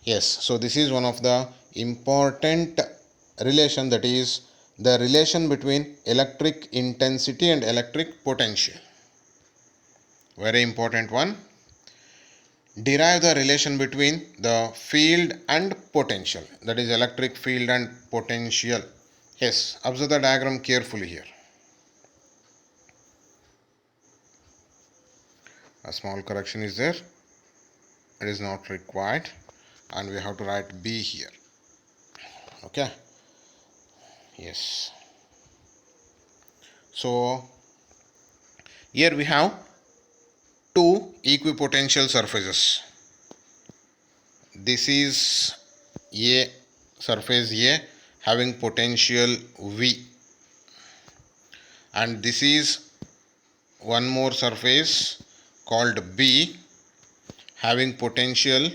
Yes, so this is one of the important relation, that is the relation between electric intensity and electric potential. Very important one. Derive the relation between the field and potential, that is electric field and potential. Yes, observe the diagram carefully here. A small correction is there, it is not required, and we have to write B here. Okay, yes. So here we have two equipotential surfaces. This is A, surface A having potential V, and this is one more surface called B having potential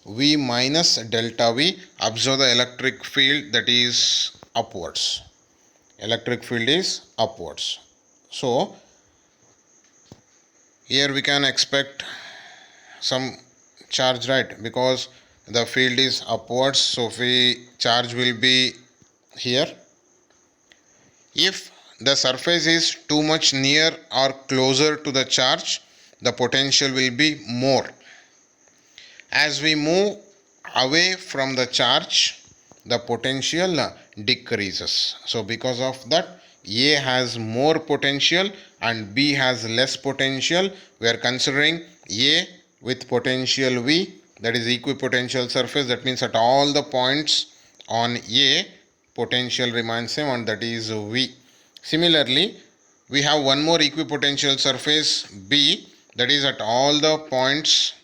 V minus delta V. Observe the electric field, that is upwards. Electric field is upwards. So here we can expect some charge, right? Because the field is upwards, so charge will be here. If the surface is too much near or closer to the charge, the potential will be more. As we move away from the charge, the potential decreases. So because of that, A has more potential and B has less potential. We are considering A with potential V, that is equipotential surface. That means at all the points on A, potential remains same, and that is V. Similarly, we have one more equipotential surface B, that is at all the points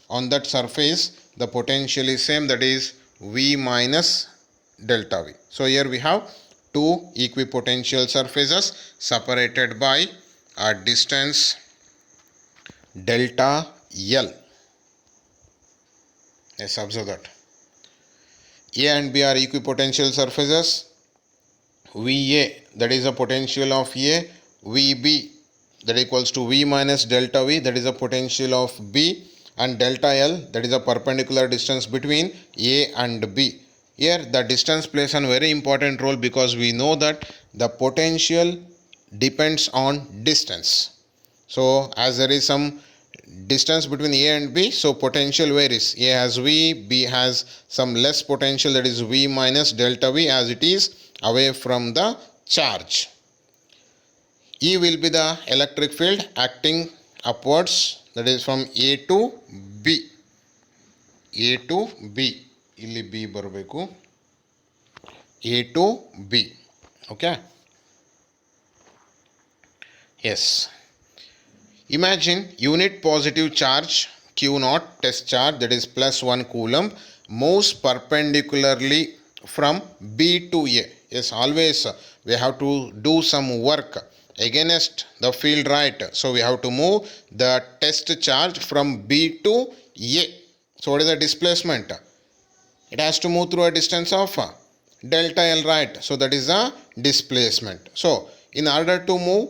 on that surface the potential is same, that is V minus delta V. So here we have two equipotential surfaces separated by a distance delta L. Yes, observe that. A and B are equipotential surfaces. VA, that is a potential of A. VB, that equals to V minus delta V, that is a potential of B. And delta L, that is a perpendicular distance between A and B. Here the distance plays a very important role, because we know that the potential depends on distance. So as there is some distance between A and B, so potential varies. A has V, B has some less potential, that is V minus delta V, as it is away from the charge. E will be the electric field acting upwards, that is from A to B. A to B. Illi B barabeku. A to B. Okay. Yes. Imagine unit positive charge Q naught, test charge, that is plus 1 coulomb, moves perpendicularly from B to A. Yes, always we have to do some work against the field, right? So we have to move the test charge from B to A. So what is the displacement? It has to move through a distance of delta L, right? So that is the displacement. So in order to move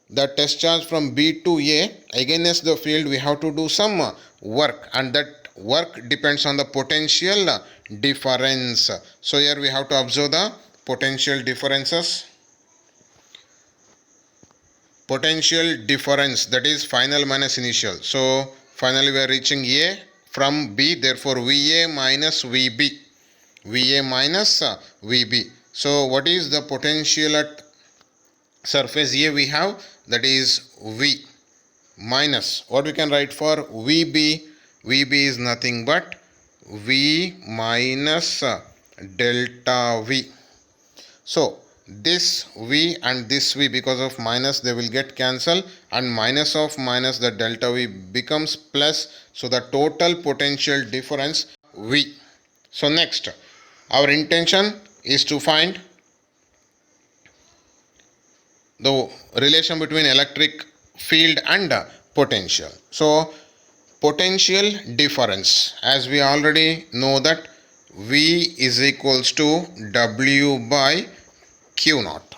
the test charge from B to A against the field, we have to do some work, and that work depends on the potential difference. So here we have to observe the potential differences. Potential difference, that is final minus initial. So finally we are reaching A from B, therefore VA minus VB. VA minus VB. So what is the potential at surface A we have? That is V minus, what we can write for VB? VB is nothing but V minus delta V. So this V and this V, because of minus, they will get cancelled, and minus of minus, the delta V becomes plus. So the total potential difference V. So next, our intention is to find the relation between electric field and potential. So potential difference, as we already know that V is equals to W by Q naught.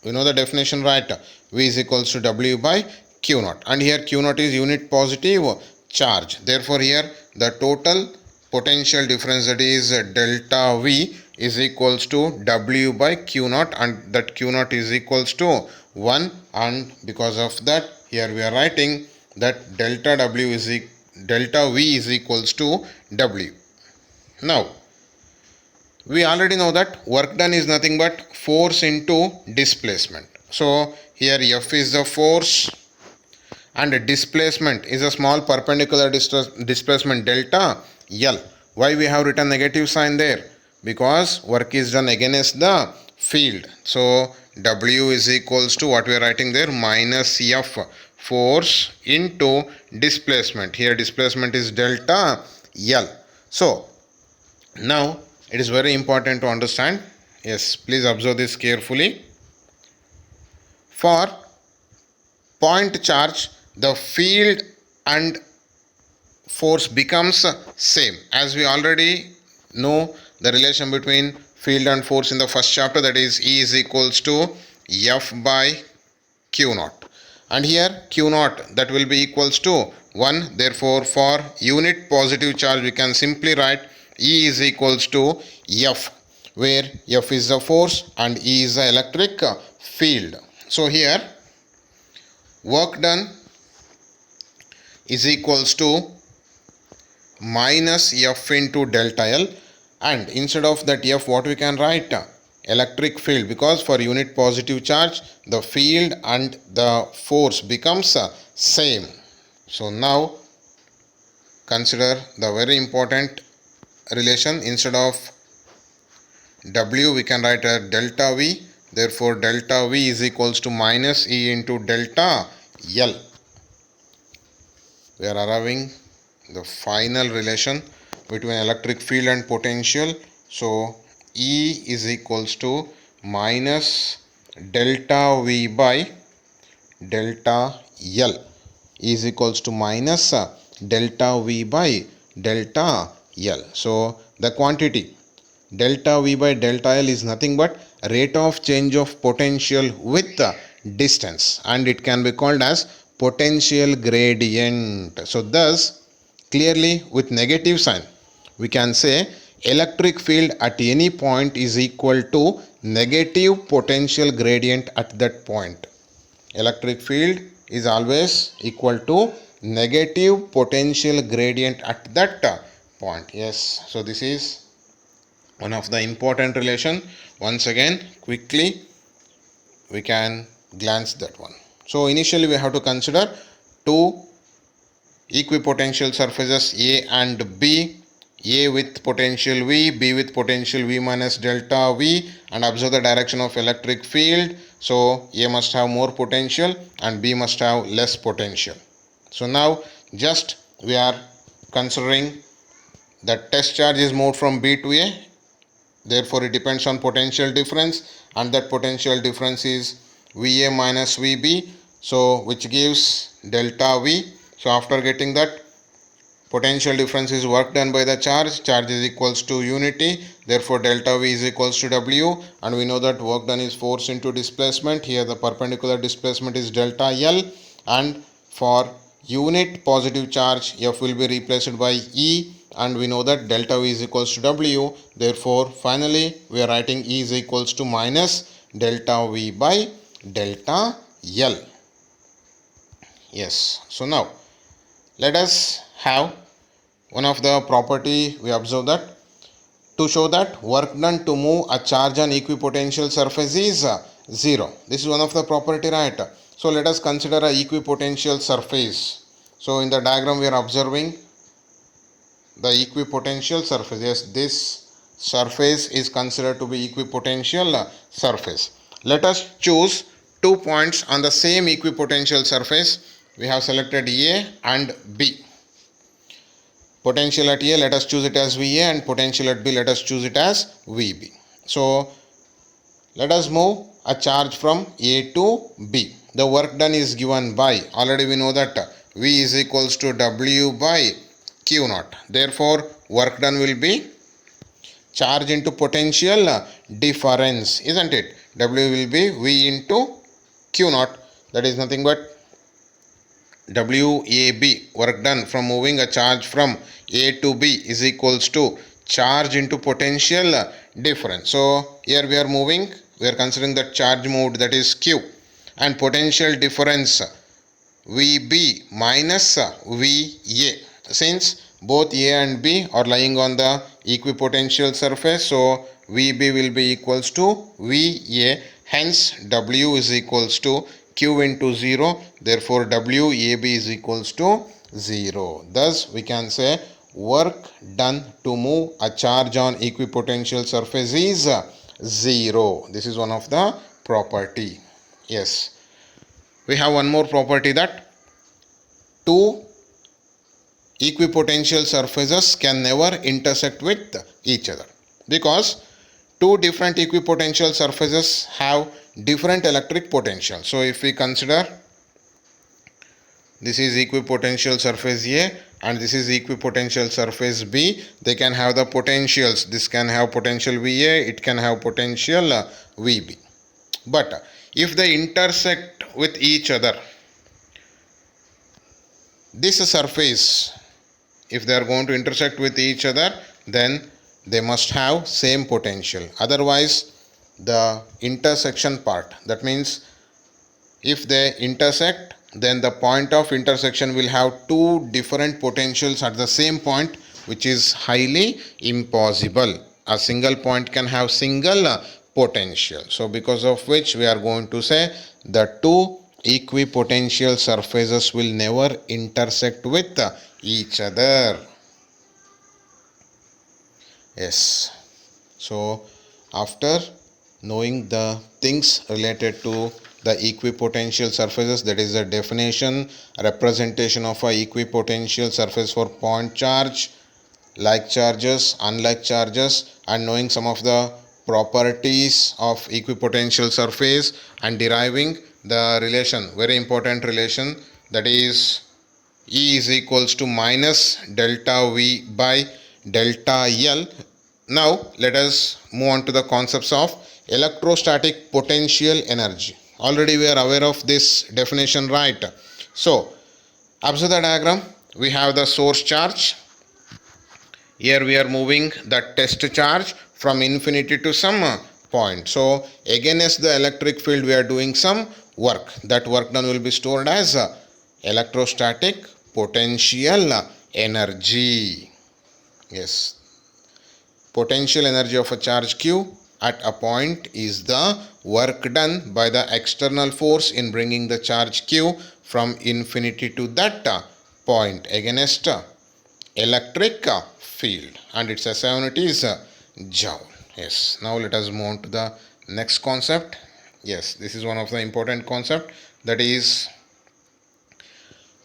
We know the definition, right? V is equals to W by Q naught, and here Q naught is unit positive charge. Therefore here the total potential difference, that is delta V is equals to W by Q naught, and that Q naught is equals to 1, and because of that here we are writing that delta V is equals to W. Now we already know that work done is nothing but force into displacement. So here F is the force and displacement is a small perpendicular displacement delta L. Why we have written negative sign there? Because work is done against the field. So W is equals to what we are writing there, minus F, force into displacement. Here displacement is delta L. So now it is very important to understand. Yes, please observe this carefully. For point charge, the field and force becomes same, as we already know the relation between field and force in the first chapter, that is E is equals to F by Q naught, and here Q naught that will be equals to 1. Therefore for unit positive charge we can simply write E is equals to F, where F is the force and E is the electric field. So here work done is equals to minus F into delta L, and instead of that F what we can write, electric field, because for unit positive charge the field and the force becomes same. So now consider the very important relation. Instead of W we can write a delta V. Therefore delta V is equals to minus E into delta L. We are arriving the final relation between electric field and potential. So E is equals to minus delta V by delta L. E is equals to minus delta V by delta L. So the quantity delta V by delta L is nothing but rate of change of potential with distance, and it can be called as potential gradient. So thus clearly with negative sign we can say electric field at any point is equal to negative potential gradient at that point. Electric field is always equal to negative potential gradient at that point. Yes, so this is one of the important relation. Once again quickly we can glance that one. So initially we have to consider two equipotential surfaces A and B, A with potential V, B with potential V minus delta V, and observe the direction of electric field. So A must have more potential and B must have less potential. So now just we are considering that test charge is moved from B to A. Therefore it depends on potential difference, and that potential difference is VA minus VB, so which gives delta V. So after getting that, potential difference is work done by the charge is equals to unity, therefore delta V is equals to W, and we know that work done is force into displacement. Here the perpendicular displacement is delta L, and for unit positive charge F will be replaced by E, and we know that delta V is equals to W. Therefore finally we are writing E is equals to minus delta V by delta L. Yes, so now let us have one of the property. We observe that to show that work done to move a charge on equipotential surface is 0. This is one of the property, right? So let us consider a equipotential surface. So in the diagram we are observing the equipotential surface. Yes, this surface is considered to be equipotential surface. Let us choose 2 points on the same equipotential surface. We have selected A and B. Potential at A, let us choose it as VA, and potential at B, let us choose it as VB. So let us move a charge from A to B. The work done is given by, already we know that V is equals to W by Q naught. Therefore work done will be charge into potential difference, isn't it? W will be V into Q naught, that is nothing but WAB, work done from moving a charge from A to B, is equals to charge into potential difference. So here we are considering that charge moved, that is Q, and potential difference VB minus VA. Since both A and B are lying on the equipotential surface, so VB will be equals to VA, hence W is equals to Q into 0, therefore WAB is equals to 0. Thus we can say work done to move a charge on equipotential surface is 0. This is one of the property. Yes. We have one more property, that two equipotential surfaces can never intersect with each other, because two different equipotential surfaces have different electric potential. So if we consider this is equipotential surface A and this is equipotential surface B, they can have the potentials. This can have potential VA, it can have potential VB. But if they intersect with each other, this surface, if they are going to intersect with each other, then they must have same potential. Otherwise, the intersection part, that means if they intersect, then the point of intersection will have two different potentials at the same point, which is highly impossible. A single point can have single potential. So because of which we are going to say the two equipotential surfaces will never intersect with each other. Yes. So after knowing the things related to the equipotential surfaces, that is the definition, representation of a equipotential surface for point charge, like charges, unlike charges, and knowing some of the properties of equipotential surface and deriving the relation, very important relation, that is E is equals to minus delta V by delta L. Now let us move on to the concepts of electrostatic potential energy. Already we are aware of this definition, right? So observe the diagram. We have the source charge. Here we are moving the test charge from infinity to some point. So against the electric field we are doing some work. That work done will be stored as electrostatic potential energy. Yes. Potential energy of a charge Q at a point is the work done by the external force in bringing the charge Q from infinity to that point against electric field, and its SI unit is joule. Yes. Now let us move on to the next concept. Yes, this is one of the important concept, that is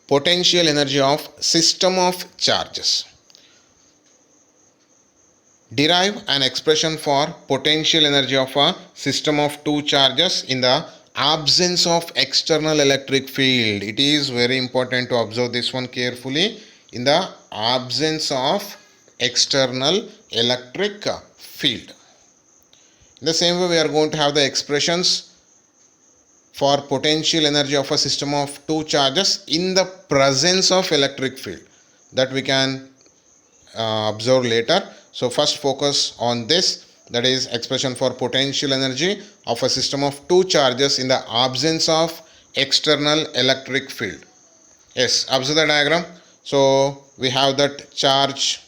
potential energy of system of charges. Derive an expression for potential energy of a system of two charges in the absence of external electric field. It is very important to observe this one carefully. In the absence of external electric field. In the same way, we are going to have the expressions for potential energy of a system of two charges in the presence of electric field, that we can observe later. So first focus on this, that is expression for potential energy of a system of two charges in the absence of external electric field. Yes, observe the diagram. So we have that charge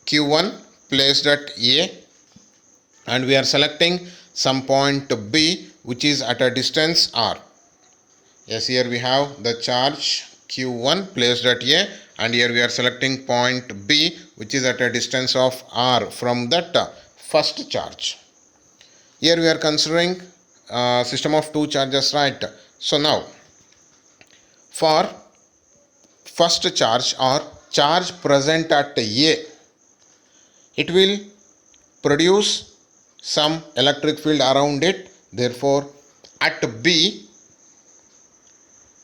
Q1 placed at A, and we are selecting some point B which is at a distance R. Yes, here we have the charge Q1 placed at A, and here we are selecting point B which is at a distance of R from that first charge. Here we are considering system of two charges, right? So now for first charge or charge present at A, it will produce some electric field around it. Therefore at B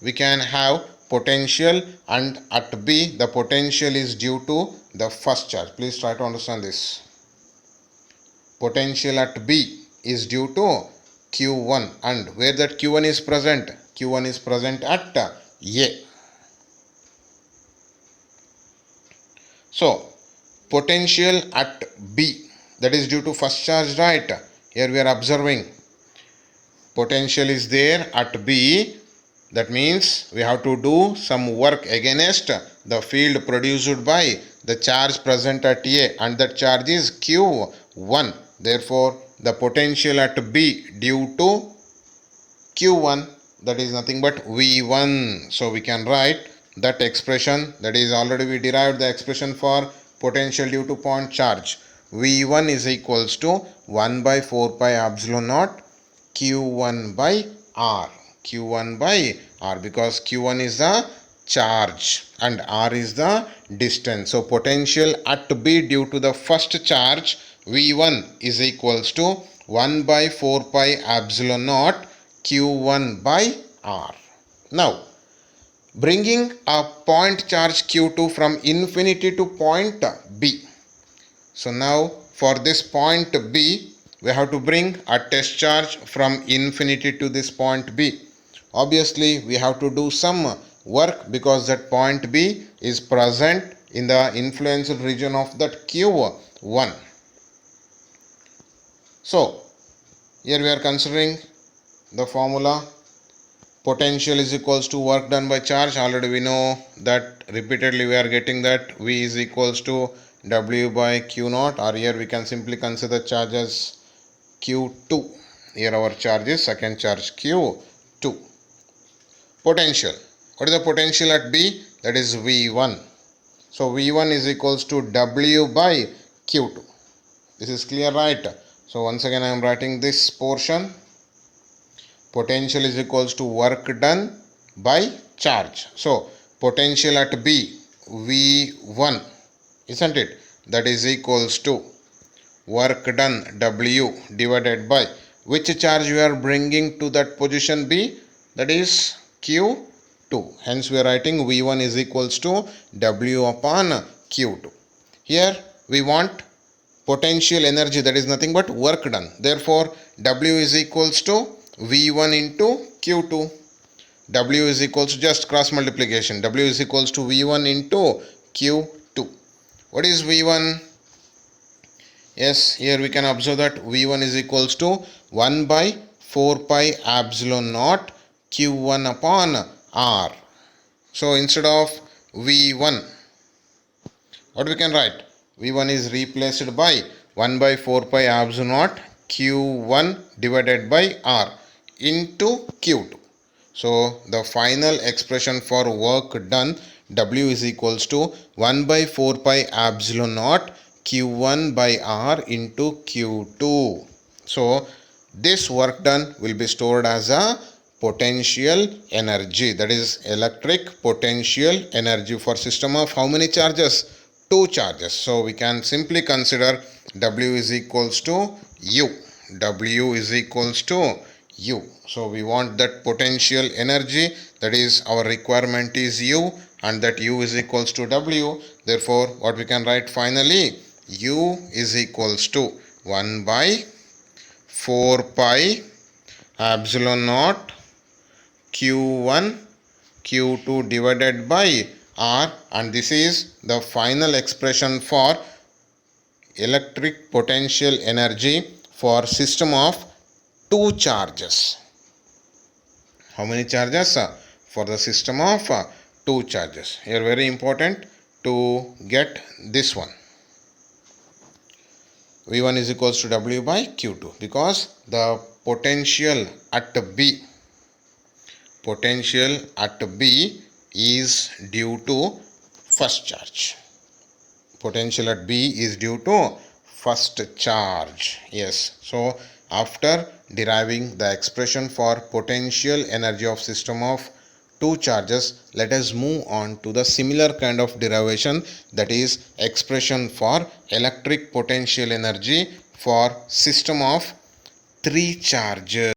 we can have potential, and at B the potential is due to the first charge. Please try to understand this. Potential at B is due to Q1, and where that Q1 is present? Q1 is present at A. So potential at B, that is due to first charge, right? Here we are observing potential is there at B. That means we have to do some work against the field produced by the charge present at A, and that charge is Q1. Therefore, the potential at B due to Q1, that is nothing but V1. So we can write that expression, that is already we derived the expression for potential due to point charge. V1 is equals to 1 by 4 pi epsilon naught Q1 by R. Q1 by R, because Q1 is the charge and R is the distance. So potential at B due to the first charge V1 is equals to 1 by 4 pi epsilon naught Q1 by R. Now, bringing a point charge Q2 from infinity to point B. So now for this point B, we have to bring a test charge from infinity to this point B. Obviously, we have to do some work because that point B is present in the influential region of that Q1. So, here we are considering the formula potential is equals to work done by charge. Already we know that repeatedly we are getting that V is equals to W by Q naught, or here we can simply consider charge as Q2. Here our charge is second charge Q2. Potential. What is the potential at B? That is V1. So V1 is equals to W by Q2. This is clear, right? So once again I am writing this portion. Potential is equals to work done by charge. So potential at B, V1, isn't it? That is equals to work done W divided by which charge we are bringing to that position B, that is Q2. Hence we are writing V1 is equals to W upon Q2. Here we want potential energy, that is nothing but work done. Therefore W is equals to V1 into Q2. W is equals to just cross multiplication. W is equals to V1 into Q2. What is V1? Yes, here we can observe that V1 is equals to 1 by 4 pi epsilon naught Q1 upon R. So instead of V1, what we can write? V1 is replaced by 1 by 4 pi epsilon naught Q1 divided by R into Q2. So the final expression for work done, W is equals to 1 by 4 pi epsilon naught Q1 by R into Q2. So this work done will be stored as a potential energy, that is electric potential energy for system of how many charges? 2 charges. So we can simply consider W is equals to U. W is equals to U. So we want that potential energy, that is our requirement is U, and that U is equals to W. Therefore what we can write finally, U is equals to 1 by 4 pi epsilon naught Q1 Q2 divided by R, and this is the final expression for electric potential energy for system of 2 charges. How many charges? For the system of 2 charges. Here very important to get this one. V1 is equals to W by Q2, because the potential at B is due to first charge. Potential at B is due to first charge. Yes. So after deriving the expression for potential energy of system of 2 charges, let us move on to the similar kind of derivation, that is expression for electric potential energy for system of 3 charges.